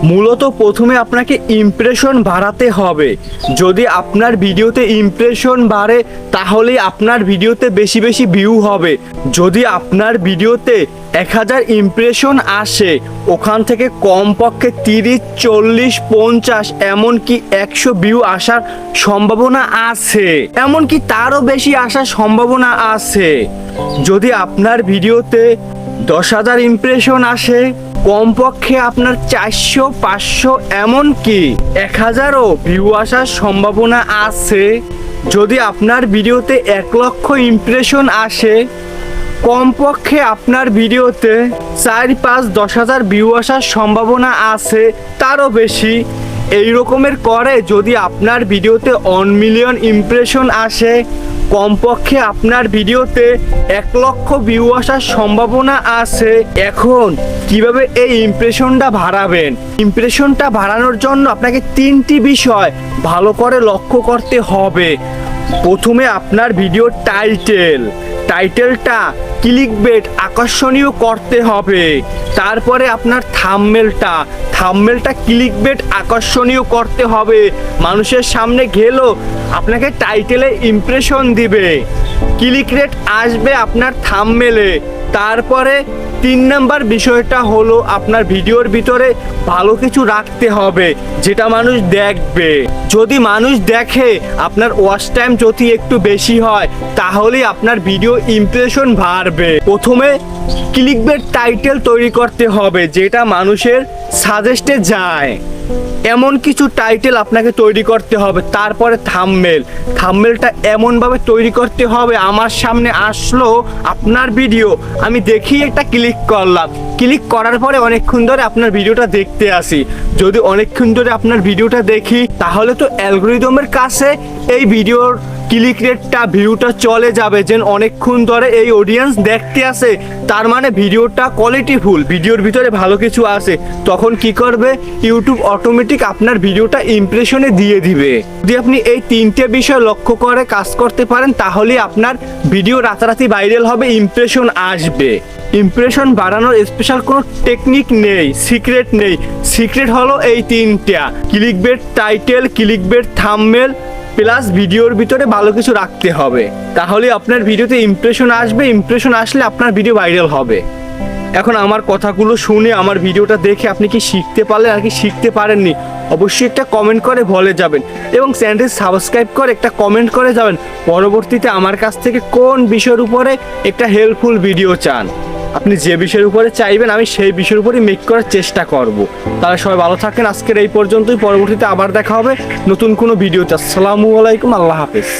মূলত প্রথমে আপনাকে ইমপ্রেশন বাড়াতে হবে। যদি আপনার ভিডিওতে ইমপ্রেশন বাড়ে তাহলেই আপনার ভিডিওতে বেশি বেশি ভিউ হবে। যদি আপনার ভিডিওতে 1000 ইমপ্রেশন আসে, ওখান থেকে কমপক্ষে 30, 40, 50 এমনকি 100 ভিউ আসার সম্ভাবনা আছে, এমনকি তারও বেশি আসার সম্ভাবনা আছে। যদি আপনার ভিডিওতে 10,000 ইমপ্রেশন আসে, কমপক্ষে আপনার 400, 500 এমনকি 1000ও ভিউ আসার সম্ভাবনা আছে। যদি আপনার ভিডিওতে 1 লক্ষ ইমপ্রেশন আসে, কমপক্ষে আপনার ভিডিওতে 4, 5, 10,000 ভিউ আসার সম্ভাবনা আছে, তারও বেশি। এই রকমের করে যদি আপনার ভিডিওতে 1 মিলিয়ন ইমপ্রেশন আসে, কমপক্ষে আপনার ভিডিওতে 1 লক্ষ ভিউ আসার সম্ভাবনা আছে। এখন কিভাবে এই ইমপ্রেশনটা বাড়াবেন? ইমপ্রেশনটা বাড়ানোর জন্য আপনাকে 3টি বিষয় ভালো করে লক্ষ্য করতে হবে। প্রথমে আপনার ভিডিওর টাইটেলটা ক্লিকবেট আকর্ষণীয় করতে হবে। তারপরে আপনার থাম্বনেলটা ক্লিকবেট আকর্ষণীয় করতে হবে। মানুষের সামনে গেলেও আপনাকে টাইটেলে ইমপ্রেশন দিবে, ক্লিক রেট আসবে আপনার থাম্বনেলে। তারপরে 3 নাম্বার বিষয়টা হলো আপনার ভিডিওর ভিতরে ভালো কিছু রাখতে হবে যেটা মানুষ দেখবে। যদি মানুষ দেখে, আপনার ওয়াচ টাইম যদি একটু বেশি হয়, তাহলেই আপনার ভিডিও ইমপ্রেশন বাড়বে। প্রথমে ক্লিকবেট টাইটেল তৈরি করতে হবে যেটা মানুষের সাজেস্টে যায়, এমন কিছু টাইটেল আপনাকে তৈরি করতে হবে। তারপরে থাম্বনেলটা এমনভাবে তৈরি করতে হবে, আমার সামনে আসলো আপনার ভিডিও, আমি দেখি একটা ক্লিক করলাম, ক্লিক করার পরে অনেকক্ষণ ধরে আপনার ভিডিওটা দেখতে আসি। যদি অনেকক্ষণ ধরে আপনার ভিডিওটা দেখি, তাহলে তো অ্যালগরিদমের কাছে এই ভিডিওর ক্লিক রেটটা, ভিউটা চলে যাবে যে অনেকক্ষণ ধরে এই অডিয়েন্স দেখতে আসে, তার মানে ভিডিওটা কোয়ালিটিফুল, ভিডিওর ভিতরে ভালো কিছু আছে। তখন কি করবে, ইউটিউব অটোমেটিক আপনার ভিডিওটা ইমপ্রেশনে দিয়ে দিবে। যদি আপনি এই 3টে বিষয় লক্ষ্য করে কাজ করতে পারেন, তাহলে আপনার ভিডিও রাতারাতি ভাইরাল হবে, ইমপ্রেশন আসবে। ইমপ্রেশন বাড়ানোর স্পেশাল কোনো টেকনিক নেই, সিক্রেট নেই। সিক্রেট হলো এই 3টা: clickbait title, clickbait thumbnail, plus ভিডিওর ভিতরে ভালো কিছু রাখতে হবে। তাহলে আপনার ভিডিওতে ইমপ্রেশন আসবে, ইমপ্রেশন আসলে আপনার ভিডিও ভাইরাল হবে। এখন আমার কথাগুলো শুনে, আমার ভিডিওটা দেখে আপনি কি শিখতে পারলেন আর কি শিখতে পারেননি, অবশ্যই একটা কমেন্ট করে বলে যাবেন। এবং চ্যানেলটি সাবস্ক্রাইব করে একটা কমেন্ট করে যাবেন পরবর্তীতে আমার কাছ থেকে কোন বিষয়ের উপরে একটা হেল্পফুল ভিডিও চান। আপনি যে বিষয়ের উপরে চাইবেন আমি সেই বিষয়ের উপরে মেক করার চেষ্টা করব। তাহলে সবাই ভালো থাকেন। আজকের এই পর্যন্তই, পরবর্তীতে আবার দেখা হবে নতুন কোনো ভিডিওতে। আসসালামু আলাইকুম, আল্লাহ হাফেজ।